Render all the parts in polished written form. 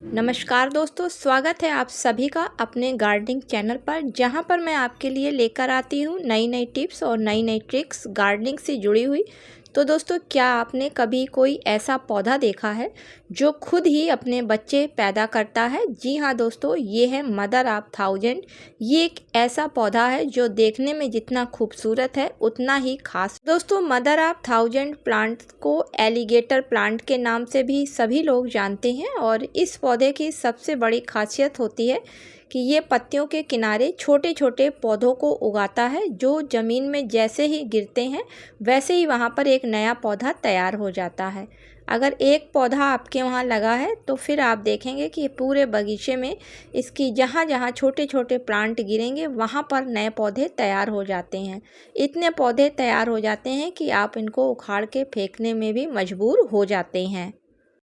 नमस्कार दोस्तों, स्वागत है आप सभी का अपने गार्डनिंग चैनल पर, जहां पर मैं आपके लिए लेकर आती हूं नई नई टिप्स और नई नई ट्रिक्स गार्डनिंग से जुड़ी हुई। तो दोस्तों, क्या आपने कभी कोई ऐसा पौधा देखा है जो खुद ही अपने बच्चे पैदा करता है? जी हाँ दोस्तों, ये है मदर ऑफ थाउजेंड। ये एक ऐसा पौधा है जो देखने में जितना खूबसूरत है उतना ही खास। दोस्तों, मदर ऑफ थाउजेंड प्लांट को एलिगेटर प्लांट के नाम से भी सभी लोग जानते हैं और इस पौधे की सबसे बड़ी खासियत होती है कि ये पत्तियों के किनारे छोटे छोटे पौधों को उगाता है, जो ज़मीन में जैसे ही गिरते हैं वैसे ही वहाँ पर एक नया पौधा तैयार हो जाता है। अगर एक पौधा आपके वहाँ लगा है तो फिर आप देखेंगे कि पूरे बगीचे में इसकी जहाँ जहाँ छोटे छोटे प्लांट गिरेंगे वहाँ पर नए पौधे तैयार हो जाते हैं। इतने पौधे तैयार हो जाते हैं कि आप इनको उखाड़ के फेंकने में भी मजबूर हो जाते हैं।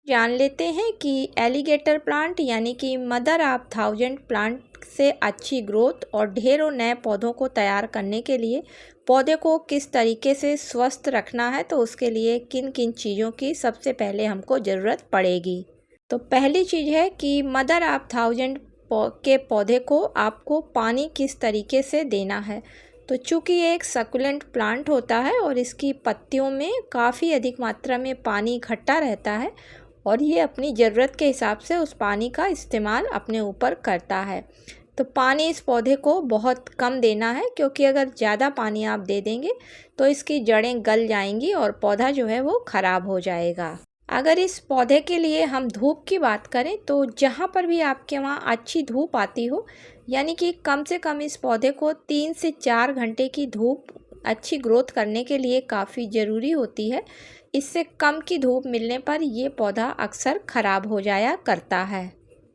जान लेते हैं कि एलिगेटर प्लांट यानी कि मदर ऑफ थाउजेंड प्लांट से अच्छी ग्रोथ और ढेरों नए पौधों को तैयार करने के लिए पौधे को किस तरीके से स्वस्थ रखना है, तो उसके लिए किन किन चीज़ों की सबसे पहले हमको ज़रूरत पड़ेगी। तो पहली चीज़ है कि मदर ऑफ थाउजेंड के पौधे को आपको पानी किस तरीके से देना है। तो चूँकि ये एक सकुलेंट प्लांट होता है और इसकी पत्तियों में काफ़ी अधिक मात्रा में पानी इकट्ठा रहता है और ये अपनी ज़रूरत के हिसाब से उस पानी का इस्तेमाल अपने ऊपर करता है। तो पानी इस पौधे को बहुत कम देना है, क्योंकि अगर ज़्यादा पानी आप दे देंगे तो इसकी जड़ें गल जाएंगी और पौधा जो है वो ख़राब हो जाएगा। अगर इस पौधे के लिए हम धूप की बात करें तो जहाँ पर भी आपके वहाँ अच्छी धूप आती हो, यानी कि कम से कम इस पौधे को 3 से 4 घंटे की धूप अच्छी ग्रोथ करने के लिए काफ़ी ज़रूरी होती है। इससे कम की धूप मिलने पर ये पौधा अक्सर ख़राब हो जाया करता है।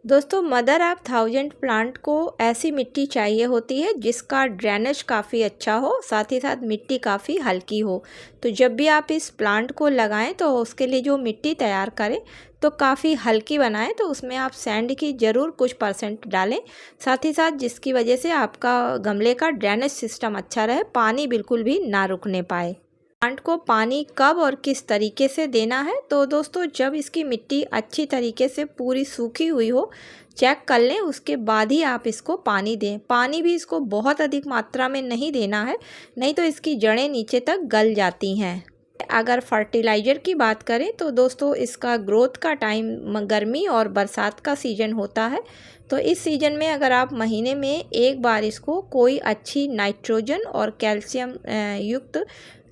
दोस्तों, मदर ऑफ थाउजेंड प्लांट को ऐसी मिट्टी चाहिए होती है जिसका ड्रेनेज काफ़ी अच्छा हो, साथ ही साथ मिट्टी काफ़ी हल्की हो। तो जब भी आप इस प्लांट को लगाएं तो उसके लिए जो मिट्टी तैयार करें तो काफ़ी हल्की बनाएं, तो उसमें आप सैंड की ज़रूर कुछ परसेंट डालें, साथ ही साथ जिसकी वजह से आपका गमले का ड्रेनेज सिस्टम अच्छा रहे, पानी बिल्कुल भी ना रुकने पाए। प्लांट को पानी कब और किस तरीके से देना है, तो दोस्तों जब इसकी मिट्टी अच्छी तरीके से पूरी सूखी हुई हो, चेक कर लें, उसके बाद ही आप इसको पानी दें। पानी भी इसको बहुत अधिक मात्रा में नहीं देना है, नहीं तो इसकी जड़ें नीचे तक गल जाती हैं। अगर फर्टिलाइज़र की बात करें तो दोस्तों इसका ग्रोथ का टाइम गर्मी और बरसात का सीज़न होता है। तो इस सीज़न में अगर आप महीने में एक बार इसको कोई अच्छी नाइट्रोजन और कैल्शियम युक्त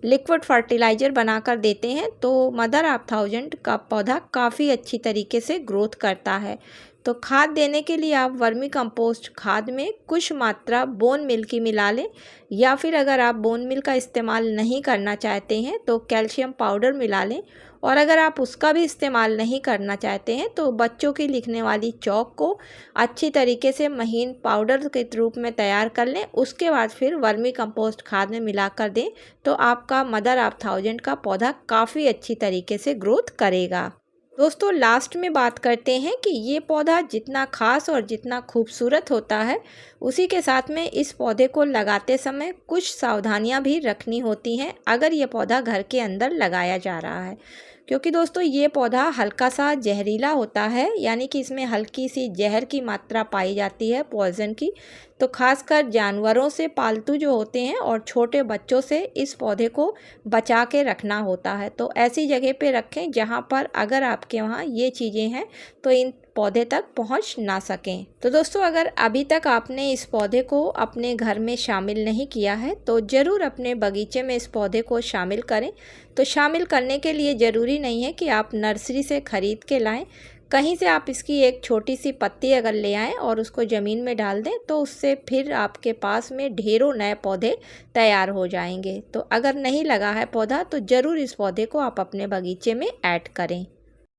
लिक्विड फर्टिलाइज़र बनाकर देते हैं तो मदर ऑफ थाउजेंड का पौधा काफ़ी अच्छी तरीके से ग्रोथ करता है। तो खाद देने के लिए आप वर्मी कंपोस्ट खाद में कुछ मात्रा बोन मिल की मिला लें, या फिर अगर आप बोन मिल का इस्तेमाल नहीं करना चाहते हैं तो कैल्शियम पाउडर मिला लें, और अगर आप उसका भी इस्तेमाल नहीं करना चाहते हैं तो बच्चों की लिखने वाली चॉक को अच्छी तरीके से महीन पाउडर के रूप में तैयार कर लें। उसके बाद फिर वर्मी कंपोस्ट खाद में मिलाकर दें तो आपका मदर ऑफ थाउजेंड का पौधा काफ़ी अच्छी तरीके से ग्रोथ करेगा। दोस्तों, लास्ट में बात करते हैं कि ये पौधा जितना खास और जितना खूबसूरत होता है, उसी के साथ में इस पौधे को लगाते समय कुछ सावधानियां भी रखनी होती हैं अगर ये पौधा घर के अंदर लगाया जा रहा है। क्योंकि दोस्तों ये पौधा हल्का सा जहरीला होता है, यानी कि इसमें हल्की सी जहर की मात्रा पाई जाती है, पॉइजन की। तो खासकर जानवरों से, पालतू जो होते हैं और छोटे बच्चों से इस पौधे को बचा के रखना होता है। तो ऐसी जगह पे रखें जहाँ पर अगर आपके वहाँ ये चीज़ें हैं तो इन पौधे तक पहुँच ना सकें। तो दोस्तों, अगर अभी तक आपने इस पौधे को अपने घर में शामिल नहीं किया है तो ज़रूर अपने बगीचे में इस पौधे को शामिल करें। तो शामिल करने के लिए ज़रूरी नहीं है कि आप नर्सरी से ख़रीद के लाएं। कहीं से आप इसकी एक छोटी सी पत्ती अगर ले आएँ और उसको ज़मीन में डाल दें तो उससे फिर आपके पास में ढेरों नए पौधे तैयार हो जाएंगे। तो अगर नहीं लगा है पौधा तो ज़रूर इस पौधे को आप अपने बगीचे में ऐड करें।